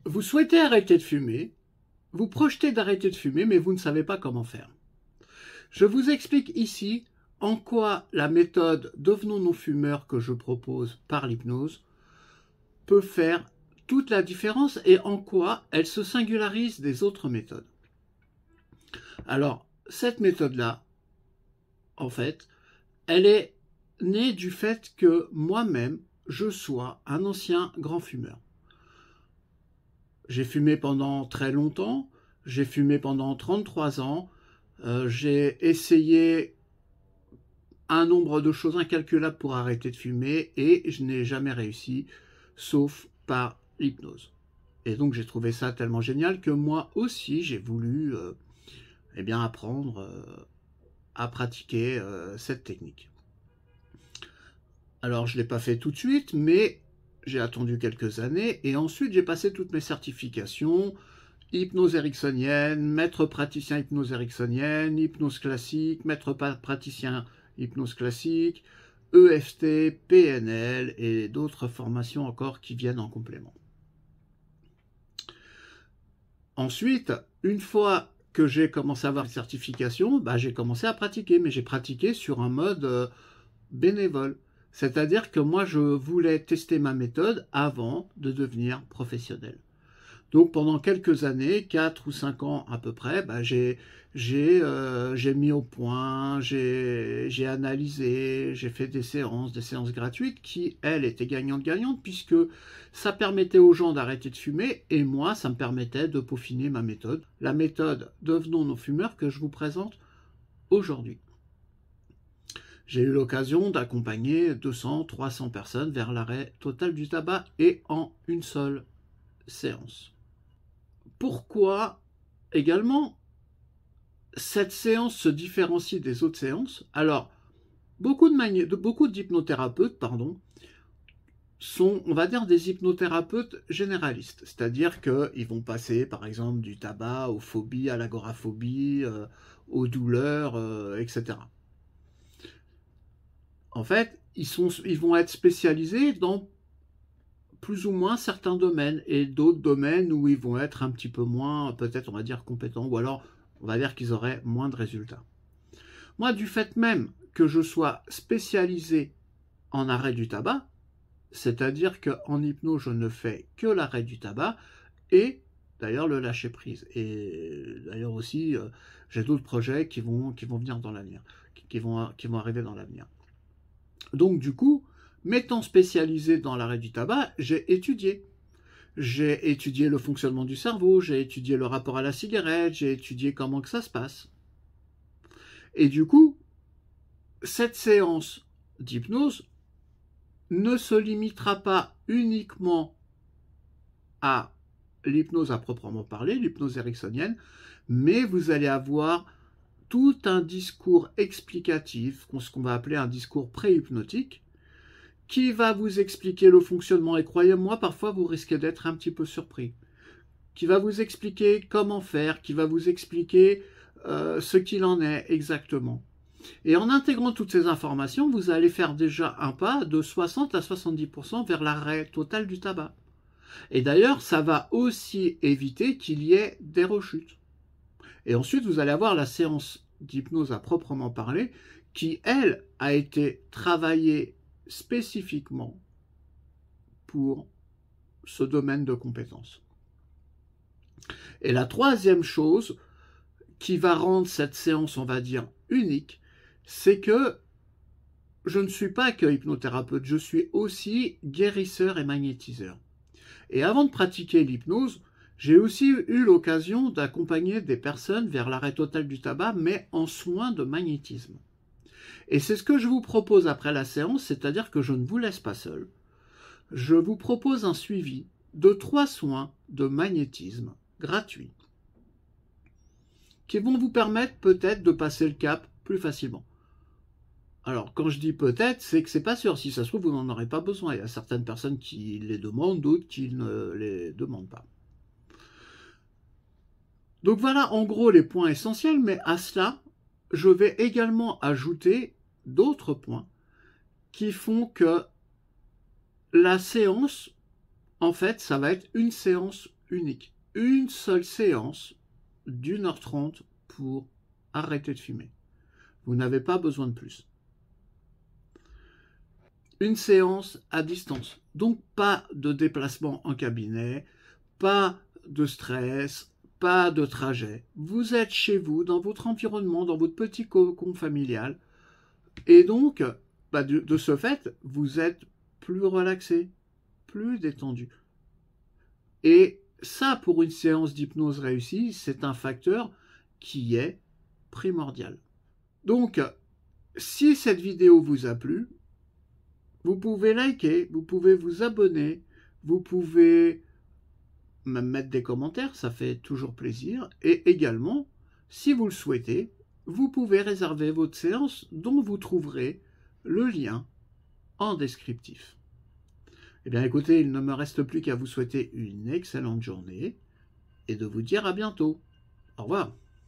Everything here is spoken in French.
Vous souhaitez arrêter de fumer, vous projetez d'arrêter de fumer, mais vous ne savez pas comment faire. Je vous explique ici en quoi la méthode Devenons non-fumeurs que je propose par l'hypnose peut faire toute la différence et en quoi elle se singularise des autres méthodes. Alors, cette méthode-là, en fait, elle est née du fait que moi-même, je sois un ancien grand fumeur. J'ai fumé pendant très longtemps, j'ai fumé pendant 33 ans, j'ai essayé un nombre de choses incalculables pour arrêter de fumer et je n'ai jamais réussi, sauf par l'hypnose. Et donc j'ai trouvé ça tellement génial que moi aussi j'ai voulu apprendre à pratiquer cette technique. Alors je ne l'ai pas fait tout de suite, mais j'ai attendu quelques années et ensuite j'ai passé toutes mes certifications, hypnose ericksonienne, maître praticien hypnose ericksonienne, hypnose classique, maître praticien hypnose classique, EFT, PNL et d'autres formations encore qui viennent en complément. Ensuite, une fois que j'ai commencé à avoir une certification, j'ai commencé à pratiquer, mais j'ai pratiqué sur un mode bénévole. C'est-à-dire que moi, je voulais tester ma méthode avant de devenir professionnel. Donc pendant quelques années, 4 ou 5 ans à peu près, j'ai mis au point, j'ai analysé, j'ai fait des séances gratuites qui, elles, étaient gagnantes-gagnantes puisque ça permettait aux gens d'arrêter de fumer et moi, ça me permettait de peaufiner ma méthode. La méthode Devenons non-fumeurs que je vous présente aujourd'hui. J'ai eu l'occasion d'accompagner 200, 300 personnes vers l'arrêt total du tabac et en une seule séance. Pourquoi également cette séance se différencie des autres séances? Alors, beaucoup d'hypnothérapeutes, sont, on va dire, des hypnothérapeutes généralistes. C'est-à-dire qu'ils vont passer, par exemple, du tabac aux phobies, à l'agoraphobie, aux douleurs, etc. En fait, ils vont être spécialisés dans plus ou moins certains domaines et d'autres domaines où ils vont être un petit peu moins, peut-être on va dire compétents, ou alors on va dire qu'ils auraient moins de résultats. Moi, du fait même que je sois spécialisé en arrêt du tabac, c'est-à-dire qu'en hypnose, je ne fais que l'arrêt du tabac et d'ailleurs le lâcher prise. Et d'ailleurs aussi, j'ai d'autres projets qui vont venir dans l'avenir, qui vont arriver dans l'avenir. Donc du coup, m'étant spécialisé dans l'arrêt du tabac, j'ai étudié. J'ai étudié le fonctionnement du cerveau, j'ai étudié le rapport à la cigarette, j'ai étudié comment que ça se passe. Et du coup, cette séance d'hypnose ne se limitera pas uniquement à l'hypnose à proprement parler, l'hypnose ericksonienne, mais vous allez avoir tout un discours explicatif, ce qu'on va appeler un discours pré-hypnotique, qui va vous expliquer le fonctionnement, et croyez-moi, parfois vous risquez d'être un petit peu surpris, qui va vous expliquer comment faire, qui va vous expliquer ce qu'il en est exactement. Et en intégrant toutes ces informations, vous allez faire déjà un pas de 60 à 70% vers l'arrêt total du tabac. Et d'ailleurs, ça va aussi éviter qu'il y ait des rechutes. Et ensuite, vous allez avoir la séance d'hypnose à proprement parler, qui, elle, a été travaillée spécifiquement pour ce domaine de compétences. Et la troisième chose qui va rendre cette séance, on va dire, unique, c'est que je ne suis pas que hypnothérapeute, je suis aussi guérisseur et magnétiseur. Et avant de pratiquer l'hypnose, j'ai aussi eu l'occasion d'accompagner des personnes vers l'arrêt total du tabac, mais en soins de magnétisme. Et c'est ce que je vous propose après la séance, c'est-à-dire que je ne vous laisse pas seul. Je vous propose un suivi de 3 soins de magnétisme gratuits qui vont vous permettre peut-être de passer le cap plus facilement. Alors, quand je dis peut-être, c'est que c'est pas sûr. Si ça se trouve, vous n'en aurez pas besoin. Il y a certaines personnes qui les demandent, d'autres qui ne les demandent pas. Donc voilà en gros les points essentiels, mais à cela, je vais également ajouter d'autres points qui font que la séance, en fait, ça va être une séance unique. Une seule séance d'1h30 pour arrêter de fumer. Vous n'avez pas besoin de plus. Une séance à distance. Donc pas de déplacement en cabinet, pas de stress, pas de trajet. Vous êtes chez vous, dans votre environnement, dans votre petit cocon familial. Et donc, de ce fait, vous êtes plus relaxé, plus détendu. Et ça, pour une séance d'hypnose réussie, c'est un facteur qui est primordial. Donc, si cette vidéo vous a plu, vous pouvez liker, vous pouvez vous abonner, vous pouvez même mettre des commentaires, ça fait toujours plaisir. Et également, si vous le souhaitez, vous pouvez réserver votre séance dont vous trouverez le lien en descriptif. Eh bien écoutez, il ne me reste plus qu'à vous souhaiter une excellente journée et de vous dire à bientôt. Au revoir.